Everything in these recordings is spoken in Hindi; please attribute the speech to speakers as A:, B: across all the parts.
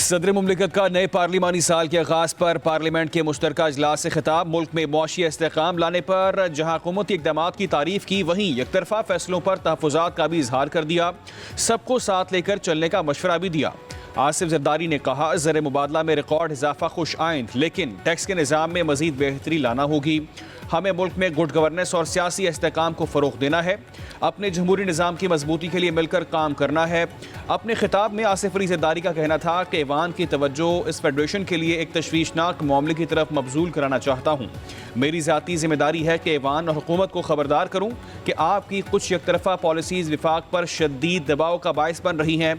A: सदर मुमलिकत का नए पार्लिमानी साल के आगाज़ पर पार्लियामेंट के मुश्तरका इजलास से खिताब। मुल्क में मुआशी इस्तेहकाम लाने पर जहाँ हुकूमती इक़दाम की तारीफ़ की, वहीं एकतरफ़ा फैसलों पर तहफ़्फ़ुज़ात का भी इजहार कर दिया। सबको साथ लेकर चलने का मशवरा भी दिया। आसिफ जरदारी ने कहा, ज़र मुबादला में रिकॉर्ड इजाफा खुश आइंद, लेकिन टैक्स के निज़ाम में मज़ीद बेहतरी लाना होगी। हमें मुल्क में गुड गवर्नेंस और सियासी इस्तेहकाम को फ़रोग़ देना है। अपने जमहूरी निज़ाम की मजबूती के लिए मिलकर काम करना है। अपने खिताब में आसिफ अली जरदारी का कहना था कि ऐवान की तवज्जो इस फेडरेशन के लिए एक तशवीशनाक मामले की तरफ मबजूल कराना चाहता हूँ। मेरी ज़ाती जिम्मेदारी है कि ऐवान और हुकूमत को ख़बरदार करूँ कि आपकी कुछ एकतरफ़ा पॉलिसीज़ विफाक पर शदीद दबाव का बायस बन रही हैं।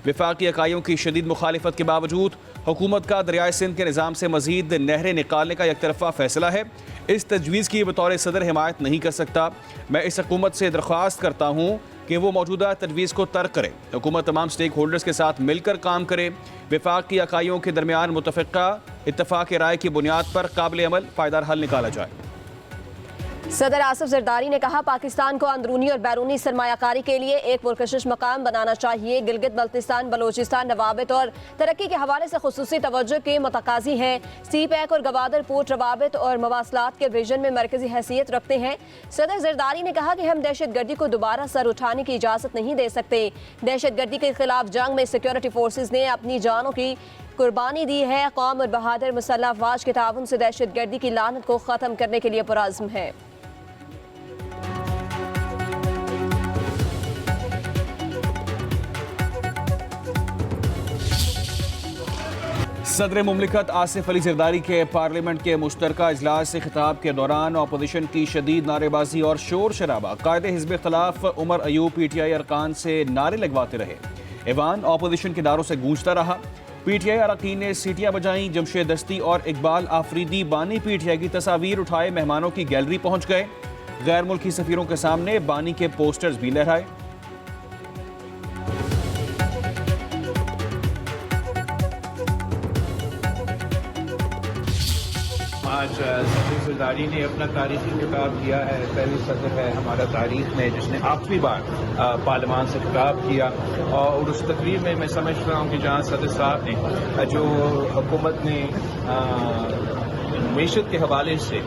A: विफाकी इकाइयों की शदीद मुखालिफत के बावजूद हुकूमत का दरियाए सिंध के निज़ाम से मज़ीद नहरें निकालने का एकतरफ़ा फ़ैसला है। इस तजवीज़ की बतौर सदर हिमायत नहीं कर सकता। मैं इस हुकूमत से दरख्वास्त करता हूँ कि वो मौजूदा तजवीज़ को तर्क करे। हुकूमत तमाम स्टेक होल्डर्स के साथ मिलकर काम करे। विफाक की इकाइयों के दरमियान मुतफ़िक़ा इत्तफ़ाक़ राय की बुनियाद पर काबिल अमल पायदार हल निकाला जाए।
B: सदर आसिफ जरदारी ने कहा, पाकिस्तान को अंदरूनी और बैरूनी सरमायाकारी के लिए एक पुरकशिश मकाम बनाना चाहिए। गिलगित बल्तिस्तान बलोचिस्तान रवाबित और तरक्की के हवाले से खुसूसी तवज्जो के मतकाजी हैं। सी पैक और गवादर पोर्ट रवाबित और मवासलात के विजन में मरकजी हैसियत रखते हैं। सदर जरदारी ने कहा कि हम दहशत गर्दी को दोबारा सर उठाने की इजाज़त नहीं दे सकते। दहशत गर्दी के खिलाफ जंग में सिक्योरिटी फोर्सेज ने अपनी जानों की कुर्बानी दी है। कौम और बहादुर मुसल्लह अफवाज के ताउन से दहशत गर्दी की लानत को ख़त्म करने के लिए पुरअज़्म है।
A: सदर मुमलिकत आसिफ अली जरदारी के पार्लियामेंट के मुश्तरका इजलास से खिताब के दौरान अपोजिशन की शदीद नारेबाजी और शोर शराबा। कायदे हिज़्ब खिलाफ उमर अयूब PTI अरकान से नारे लगवाते रहे। ऐवान अपोजिशन के दारों से गूंजता रहा। PTI अरकान ने सीटियां बजाईं। जमशेद दस्ती और इकबाल आफरीदी बानी PTI की तस्वीर उठाए मेहमानों की गैलरी पहुंच गए। गैर मुल्की सफीरों के सामने बानी के पोस्टर्स भी लहराए।
C: आज सदर जरदारी ने अपना तारीखी खिताब किया है। पहली सदर है हमारा तारीख में जिसने आखिरी बार पार्लियामान से खिताब किया, और उस तकरीर में मैं समझ रहा हूँ कि जहाँ सदर साहब ने जो हुकूमत ने मीशत के हवाले से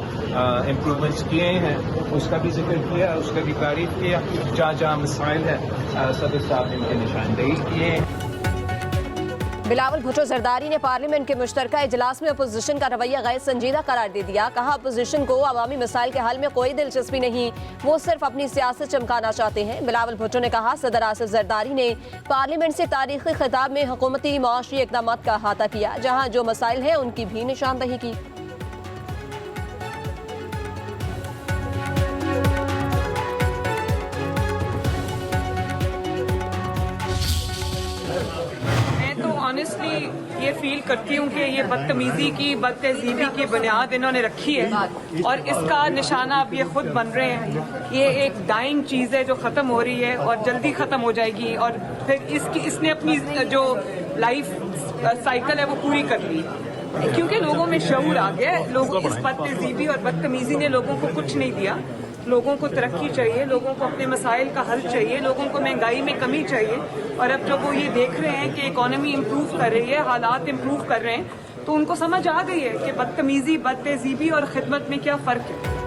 C: इम्प्रूवमेंट्स किए हैं उसका भी जिक्र किया, उसका भी तारीफ किया। जहाँ जहाँ मसाइल है सदर साहब ने उनके निशानदेही किए हैं।
B: बिलावल भुट्टो जरदारी ने पार्लियामेंट के मुश्तरका इजलास में अपोजिशन का रवैया गैर संजीदा करार दे दिया। कहा, अपोजिशन को अवामी मसाइल के हल में कोई दिलचस्पी नहीं, वो सिर्फ अपनी सियासत चमकाना चाहते हैं। बिलावल भुट्टो ने कहा, सदर आसिफ जरदारी ने पार्लियामेंट से तारीखी खिताब में हुकूमती मुआशी इक़दाम का अहाता किया, जहाँ जो मसाइल हैं उनकी भी निशानदही की।
D: ऑनेस्टली ये फील करती हूँ कि ये बदतमीजी की, बदतहजीबी की बुनियाद इन्होंने रखी है और इसका निशाना अब ये खुद बन रहे हैं। ये एक डाइंग चीज़ है जो ख़त्म हो रही है और जल्दी ख़त्म हो जाएगी, और फिर इसने अपनी जो लाइफ साइकिल है वो पूरी कर ली, क्योंकि लोगों में शऊर आ गया। लोग इस बदतहजीबी और बदतमीजी ने लोगों को कुछ नहीं दिया। लोगों को तरक्की चाहिए, लोगों को अपने मसाइल का हल चाहिए, लोगों को महंगाई में कमी चाहिए। और अब जब वो ये देख रहे हैं कि इकॉनमी इम्प्रूव कर रही है, हालात इम्प्रूव कर रहे हैं, तो उनको समझ आ गई है कि बदतमीजी, बदतहजीबी और खिदमत में क्या फ़र्क है।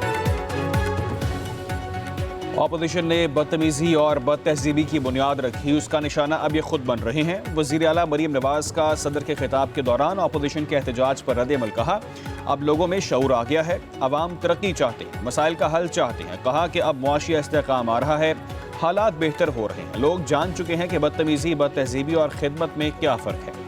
A: अपोजिशन ने बदतमीजी और बदतहजीबी की बुनियाद रखी, उसका निशाना अब ये खुद बन रहे हैं। वज़ीर आला मरीम नवाज का सदर के खिताब के दौरान अपोजिशन के एहतजाज पर रद्द-ए-अमल। कहा, अब लोगों में शऊर आ गया है, अवाम तरक्की चाहते हैं, मसाइल का हल चाहते हैं। कहा कि अब मुआशी इस्तेहकाम आ रहा है, हालात बेहतर हो रहे हैं। लोग जान चुके हैं कि बदतमीजी, बदतहजीबी और खिदमत में क्या फ़र्क है।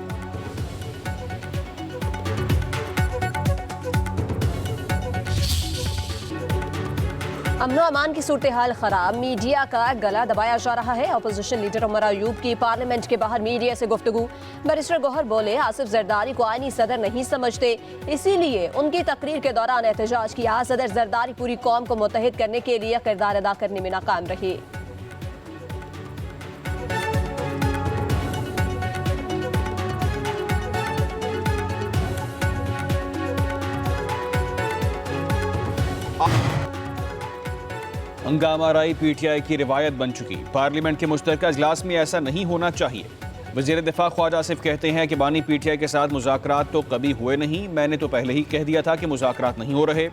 B: अमनो अमान की सूरत हाल खराब, मीडिया का गला दबाया जा रहा है। अपोजिशन लीडर उमर अयूब की पार्लियामेंट के बाहर मीडिया से गुफ्तगू। बैरिस्टर गौहर बोले, आसिफ जरदारी को आईनी सदर नहीं समझते, इसीलिए उनकी तकरीर के दौरान एहतजाज किया। सदर जरदारी पूरी कौम को मुत्तहिद करने के लिए किरदार अदा करने में नाकाम रहे।
A: हंगामा राई PTI की रिवायत बन चुकी। पार्लियामेंट के मुश्तरका इजलास में ऐसा नहीं होना चाहिए। वज़ीर दिफा ख्वाजा आसिफ कहते हैं कि बानी PTI के साथ मुज़ाकरात तो कभी हुए नहीं, मैंने तो पहले ही कह दिया था कि मुज़ाकरात नहीं हो रहे।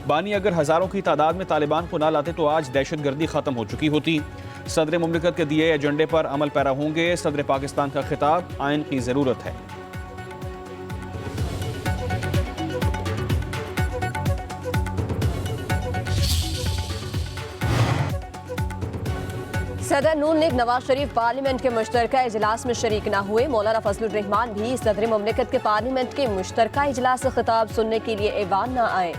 A: बानी अगर हज़ारों की तादाद में तालिबान को ना लाते तो आज दहशतगर्दी ख़त्म हो चुकी होती। सदर मुमलिकत के दिए एजेंडे पर अमल पैरा होंगे। सदर पाकिस्तान का खिताब, आइन की ज़रूरत है।
B: सदर नून लीग नवाज शरीफ पार्लियामेंट के मुश्तरका इजलास में शरीक न हुए। मौलाना फजलुर रहमान भी सदर मुमलिकत के पार्लियामेंट के मुश्तरका इजलास से खिताब सुनने के लिए ऐवान न आए।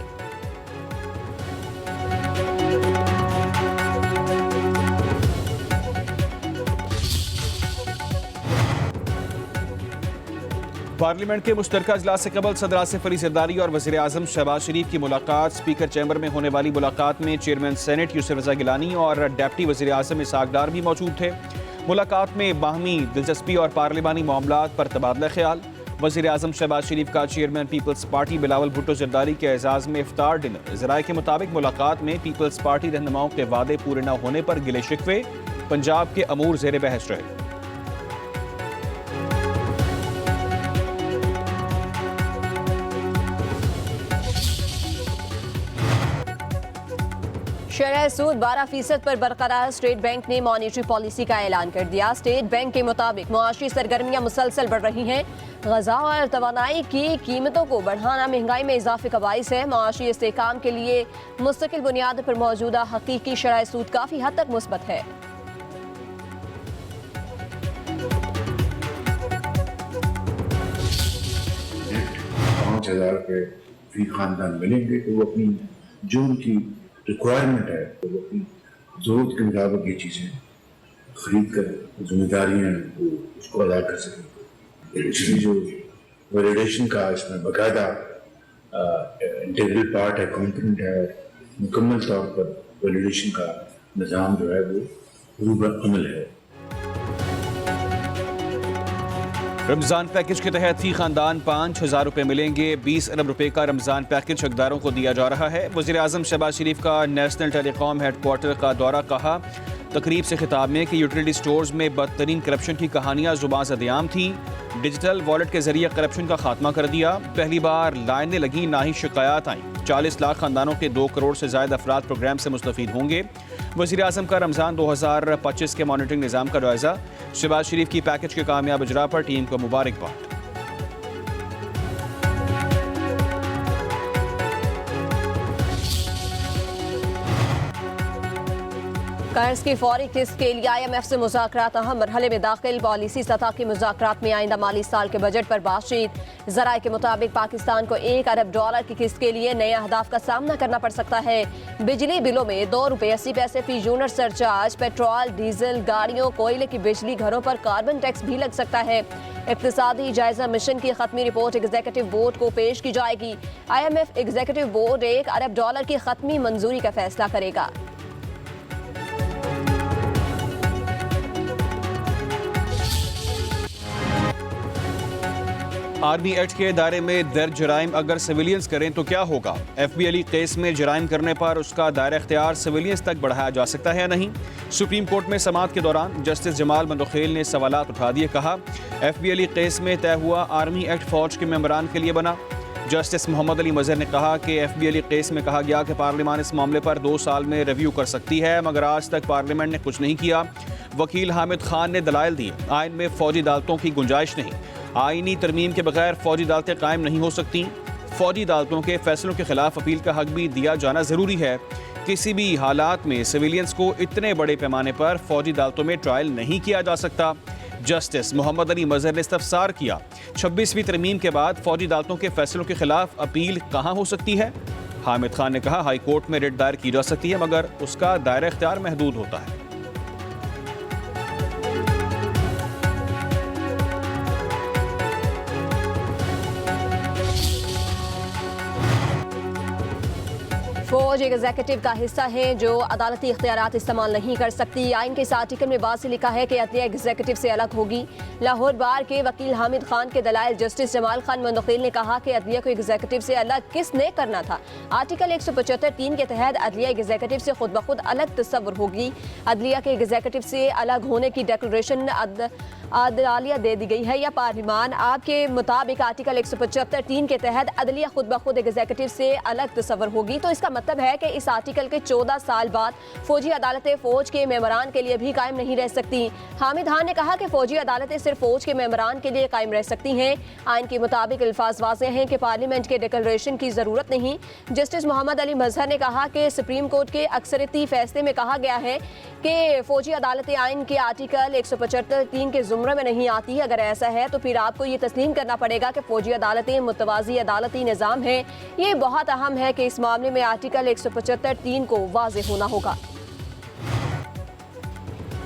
A: पार्लियामेंट के मुश्तरका इजलास से कबल सदर आसिफ अली जरदारी और वज़ीर आज़म शहबाज शरीफ की मुलाकात। स्पीकर चैम्बर में होने वाली मुलाकात में चेयरमैन सेनेट यूसुफ रज़ा गिलानी और डिप्टी वज़ीर आज़म इसहाक डार भी मौजूद थे। मुलाकात में बाहमी दिलचस्पी और पार्लिमानी मामलात पर तबादला ख्याल। वज़ीर आज़म शहबाज शरीफ का chairman People's Party Bilawal Bhutto Zardari के एजाज़ में इफ्तार डिनर। ज़राए के मुताबिक मुलाकात में पीपल्स पार्टी रहनुमाओं के वादे पूरे न होने पर गिले शिकवे, पंजाब के अमूर ज़ेर बहस रहे।
B: शरह सूद 12% पर बरकरार। स्टेट बैंक ने मॉनेटरी पॉलिसी का ऐलान कर दिया। स्टेट बैंक के मुताबिक मुआशी सरगर्मियां मुसलसल बढ़ रही हैं। ग़ज़ा और तवानाई की कीमतों को बढ़ाना महंगाई में इजाफे का बाइस है। मुआशी इस्तेहकाम के लिए मुस्तकिल बुनियाद पर मौजूदा हकीकी शरह सूद काफ़ी हद तक मुस्बत है।
E: 5,000 रुपये फी खानदान मिलेंगे तो वो अपनी जो उनकी रिक्वायरमेंट है तो वो अपनी ज़रूरत के मुताबिक ये चीज़ें खरीद कर जिम्मेदारियाँ उसको अदा कर सकें। एक्चुअली जो वैलिडेशन का इसमें बाकायदा इंटीग्रल पार्ट है, कॉम्पोनेंट है और मुकम्मल तौर पर वैलिडेशन का निज़ाम जो है वो रूबर अमल है।
A: रमज़ान पैकेज के तहत फी खानदान 5,000 रुपये मिलेंगे। 20 अरब रुपए का रमज़ान पैकेज हकदारों को दिया जा रहा है। वज़ीर आज़म शहबाज शरीफ का नेशनल टेलीकॉम हेडक्वार्टर का दौरा। कहा तकरीब से खिताब में कि यूटिलिटी स्टोर्स में बदतरीन करप्शन की कहानियाँ ज़ुबान ज़द-ए-आम थी। डिजिटल वॉलेट के जरिए करप्शन का खात्मा कर दिया। पहली बार लाइनें लगी, ना ही शिकायत आई। 40 लाख खानदानों के 2 करोड़ से ज़ायद अफराद प्रोग्राम से मुस्तफ़ीद होंगे। वज़ीर आज़म का रमज़ान 2025 के मॉनिटरिंग निज़ाम का जायज़ा। शहबाज शरीफ की पैकेज के कामयाब इजरा पर टीम को मुबारकबाद।
B: कर्ज की फौरी किस्त के लिए IMF से मुज़ाकरात अहम मरहले में दाखिल। पॉलिसी सतह के मुज़ाकरात में आइंदा माली साल के बजट पर बातचीत। ज़राए के मुताबिक पाकिस्तान को $1 अरब की किस्त के लिए नए अहदाफ का सामना करना पड़ सकता है। बिजली बिलों में ₹2.80 फी यूनिट सरचार्ज, पेट्रोल, डीजल, गाड़ियों, कोयले की बिजली, घरों पर कार्बन टैक्स भी लग सकता है। इक्तिसादी जायजा मिशन की खत्मी रिपोर्ट एग्जीक्यूटिव बोर्ड को पेश की जाएगी। IMF एग्जीक्यूटिव बोर्ड $1 अरब की खत्मी मंजूरी का फैसला करेगा।
A: आर्मी एक्ट के दायरे में दर्ज जराइम अगर सिविलियंस करें तो क्या होगा? FBLE केस में जराइम करने पर उसका दायरा इख्तियार सिविलियंस तक बढ़ाया जा सकता है या नहीं? सुप्रीम कोर्ट में समाअत के दौरान जस्टिस जमाल मंदोखेल ने सवालात उठा दिए। कहा FBLE केस में तय हुआ आर्मी एक्ट फौज के मेंबरान के लिए बना। जस्टिस मोहम्मद अली मजहर ने कहा कि FBLE केस में कहा गया कि पार्लियामान इस मामले पर 2 साल में रिव्यू कर सकती है, मगर आज तक पार्लियामेंट ने कुछ नहीं किया। वकील हामिद खान ने दलाइल दिए, आइन में फौजी अदालतों की गुंजाइश नहीं। आईनी तरमीम के बगैर फौजी अदालतें कायम नहीं हो सकती। फौजी अदालतों के फैसलों के खिलाफ अपील का हक भी दिया जाना ज़रूरी है। किसी भी हालात में सिविलियंस को इतने बड़े पैमाने पर फौजी अदालतों में ट्रायल नहीं किया जा सकता। जस्टिस मोहम्मद अली मजहर ने इस्तफसार किया, 26वीं तरमीम के बाद फौजी अदालतों के फैसलों के खिलाफ अपील कहाँ हो सकती है? हामिद खान ने कहा हाई कोर्ट में रिट दायर की जा सकती है, मगर उसका दायरा इख्तियार महदूद होता है।
B: फौज एग्जीक्यूटिव का हिस्सा है जो अदालती इख्तियारात इस्तेमाल नहीं कर सकती। आइन के इस आर्टिकल में वाज़ेह लिखा है कि अदलिया एग्जीक्यूटिव से अलग होगी। लाहौर बार के वकील हामिद खान के दलाइल जस्टिस जमाल खान मुंतकिल ने कहा कि अदलिया को एग्जीक्यूटिव से अलग किसने करना था। आर्टिकल 175(3) के तहत अदलिया एग्जीक्यूटिव से खुद ब खुद अलग तस्वुर होगी। अदलिया के एग्जीक्यूटिव से अलग होने की डिक्लेरेशन अदालिया दे दी गई है या पार्लिमान। आपके मुताबिक आर्टिकल 175(3) के तहत अदलिया खुद ब खुद एग्जीक्यूटिव से अलग तस्वर होगी, तो इसका मतलब है कि इस आर्टिकल के 14 साल बाद फौजी अदालतें फौज के मेंबरान के लिए भी कायम नहीं रह सकती। हामिद खान ने कहा कि फौजी अदालतें सिर्फ फौज के मेंबरान के लिए कायम रह सकती हैं। आइन के मुताबिक अल्फाज वाज़ेह हैं कि पार्लियामेंट के डिक्लेरेशन की जरूरत नहीं। जस्टिस मोहम्मद अली मजहर ने कहा कि सुप्रीम कोर्ट के अक्सरियती फैसले में कहा गया है कि फौजी अदालतें आइन के आर्टिकल 175(3) के जुमरे में नहीं आती। अगर ऐसा है तो फिर आपको ये तस्लीम करना पड़ेगा कि फौजी अदालतें मुतवाज़ी अदालती निज़ाम है। ये बहुत अहम है कि इस मामले में आर्टिकल 175(3) को वाज़ेह होना होगा।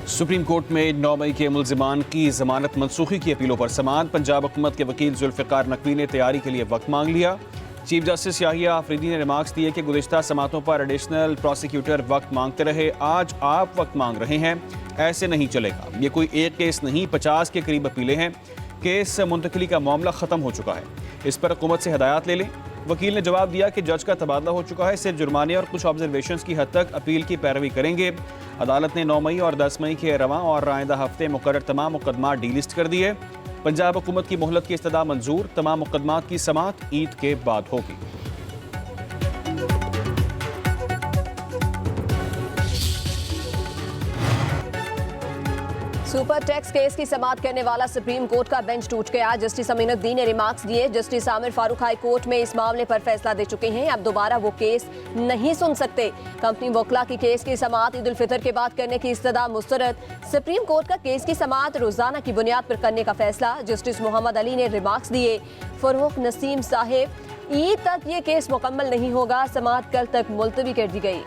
A: सुप्रीम कोर्ट में 9 मई के मुल्जिमान की जमानत मनसूखी की अपीलों पर समाअत। पंजाब हुकूमत के वकील जुल्फ़िकार नकवी ने तैयारी के लिए वक्त मांग लिया। चीफ जस्टिस याहिया आफरीदी ने रिमार्क्स दिए कि गुज़िश्ता समातों पर एडिशनल प्रोसिक्यूटर वक्त मांगते रहे, आज आप वक्त मांग रहे हैं, ऐसे नहीं चलेगा। ये कोई एक केस नहीं, 50 के करीब अपीलें हैं। केस मुंतकली का मामला ख़त्म हो चुका है, इस पर हुकूमत से हदायत ले लें। वकील ने जवाब दिया कि जज का तबादला हो चुका है, सिर्फ जुर्माने और कुछ ऑब्जर्वेशंस की हद तक अपील की पैरवी करेंगे। अदालत ने 9 मई और 10 मई के रवां और आइंदा हफ्ते मुकर्रर तमाम मुकदमात डीलिस्ट कर दिए। पंजाब हुकूमत की मोहलत की इस्तदा मंजूर, तमाम मुकदमात की समाअत ईद के बाद होगी।
B: सुपर टैक्स केस की समाअत करने वाला सुप्रीम कोर्ट का बेंच टूट गया। जस्टिस अमीनुद्दीन ने रिमार्क्स दिए। Justice Aamir Farooq high court में इस मामले पर फैसला दे चुके हैं, अब दोबारा वो केस नहीं सुन सकते। कंपनी वकला की केस की समाअत ईद उल फितर के बाद करने की इस्तदा मुस्तरद। सुप्रीम कोर्ट का केस की समाअत रोजाना की बुनियाद पर करने का फैसला। जस्टिस मोहम्मद अली ने रिमार्क्स दिए। फरूख नसीम साहिब, ईद तक ये केस मुकम्मल नहीं होगा, समाअत कल तक मुलतवी कर दी गई।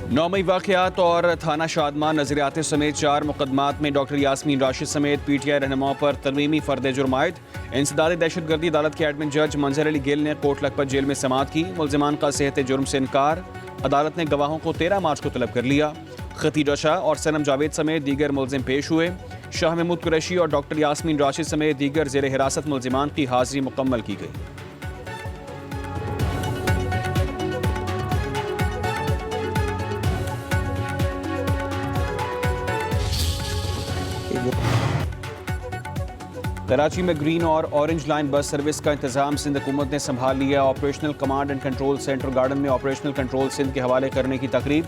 A: 9 मई वाक़यात और थाना शादमान नजरियाते समेत 4 मुकदमात में डॉक्टर यास्मीन राशिद समेत PTI रहनुमाओं पर तरमीमी फर्द जुर्म आयद। इंसदाद दहशतगर्दी अदालत के एडमिन जज मंजर अली गिल ने कोट लखपत जेल में समाअत की। मुल्जिमान का सेहत जुर्म से इनकार। अदालत ने गवाहों को 13 मार्च को तलब कर लिया। खतीजा शाह और सनम जावेद समेत दीगर मुल्जिम पेश हुए। शाह महमूद कुरैशी और डॉक्टर यास्मीन राशिद समेत दीगर ज़ेर हिरासत मुल्जिमान की हाजिरी मुकम्मल की गई। कराची में ग्रीन और ऑरेंज लाइन बस सर्विस का इंतजाम सिंध हुकूमत ने संभाल लिया। Operational command and control centre garden में ऑपरेशनल कंट्रोल सिंध के हवाले करने की तकरीब।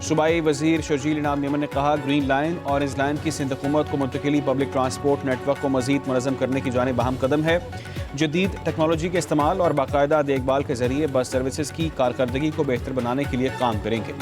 A: सूबाई वजीर शर्जील इनाम मेमन ने कहा, ग्रीन लाइन ऑरेंज लाइन की सिंध हुकूमत को मुंतकिली पब्लिक ट्रांसपोर्ट नेटवर्क को मजीद मुनज़्ज़म करने की जानिब अहम कदम है। जदीद टेक्नोलॉजी के इस्तेमाल और बाकायदा देखभाल के जरिए बस सर्विसेज की कारकर्दगी को बेहतर बनाने के लिए काम करेंगे।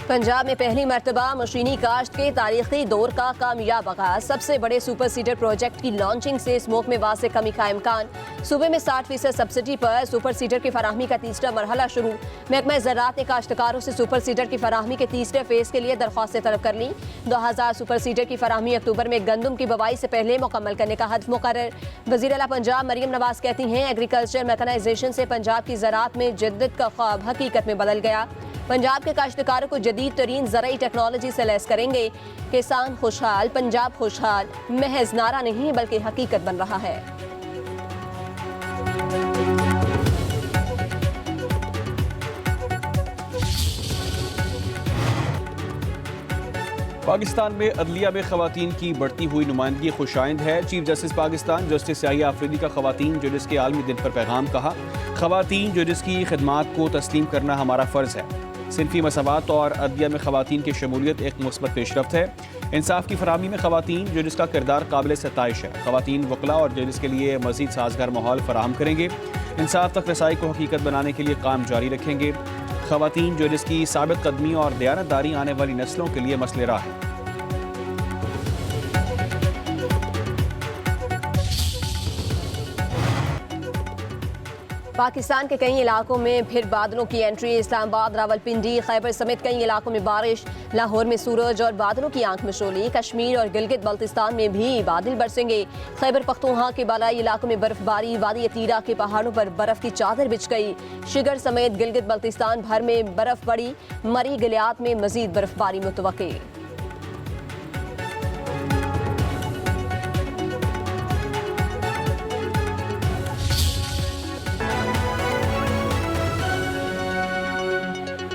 B: पंजाब में पहली मरतबा मशीनी काश्त के तारीखी दौर का कामयाब आगाज। सबसे बड़े सुपर सीडर प्रोजेक्ट की लॉन्चिंग से स्मोक में वाज़े कमी का इम्कान। सूबे में 60% सब्सिडी पर सुपर सीडर की फराहमी का तीसरा मरहला शुरू। महकमा ज़राअत ने काश्तकारों से सुपर सीडर की फराहमी के तीसरे फेज के लिए दरख्वास्तें तलब कर ली। 2000 सुपर सीडर की फराहमी अक्टूबर में गंदम की बुवाई से पहले मुकम्मल करने का हदफ मुकर्रर। वज़ीर आला पंजाब मरियम नवाज कहती हैं, एग्रीकल्चर मैकेनाइजेशन से पंजाब की ज़राअत में जिद्दत का ख्वाब हकीकत में बदल गया। पंजाब के काश्तकारों को जदीद तरीन ज़राई टेक्नोलॉजी से लैस करेंगे। किसान खुशहाल, पंजाब खुशहाल महज नारा नहीं बल्कि हकीकत बन रहा है।
A: पाकिस्तान में अदलिया में खवातीन की बढ़ती हुई नुमाइंदगी खुशाइंद है। Chief justice Pakistan justice Yahya Afridi का खवातीन जुडिस के आलमी दिन पर पैगाम कहा, खवातीन जुडिस की खिदमात को तस्लीम करना हमारा फ़र्ज़ है। सिनफी मसावत और अदलिया में खवातीन की शमूलियत एक मुस्बत पेशरफ्त है। इंसाफ की फराहमी में खवातीन जुडिस का किरदार काबिल सताइश है। खवातीन वकला और जुडिस के लिए मज़ीद साजगार माहौल फराहम करेंगे। इंसाफ तक रसाई को हकीकत बनाने के लिए काम जारी रखेंगे। खवातीन जुडिस की साबित कदमी और दयानतदारी आने वाली नस्लों के लिए मसले राह है।
B: पाकिस्तान के कई इलाकों में फिर बादलों की एंट्री। इस्लामाबाद, रावलपिंडी, खैबर समेत कई इलाकों में बारिश। लाहौर में सूरज और बादलों की आंख मशोली। कश्मीर और गिलगित बल्तिस्तान में भी बादल बरसेंगे। खैबर पख्तूनख्वा के बालाई इलाकों में बर्फबारी। वादी अतीरा के पहाड़ों पर बर्फ की चादर बिछ गई। शिगर समेत गिलगित बल्तिस्तान भर में बर्फ पड़ी। मरी गिलियात में मजीद बर्फबारी मुतवक्की।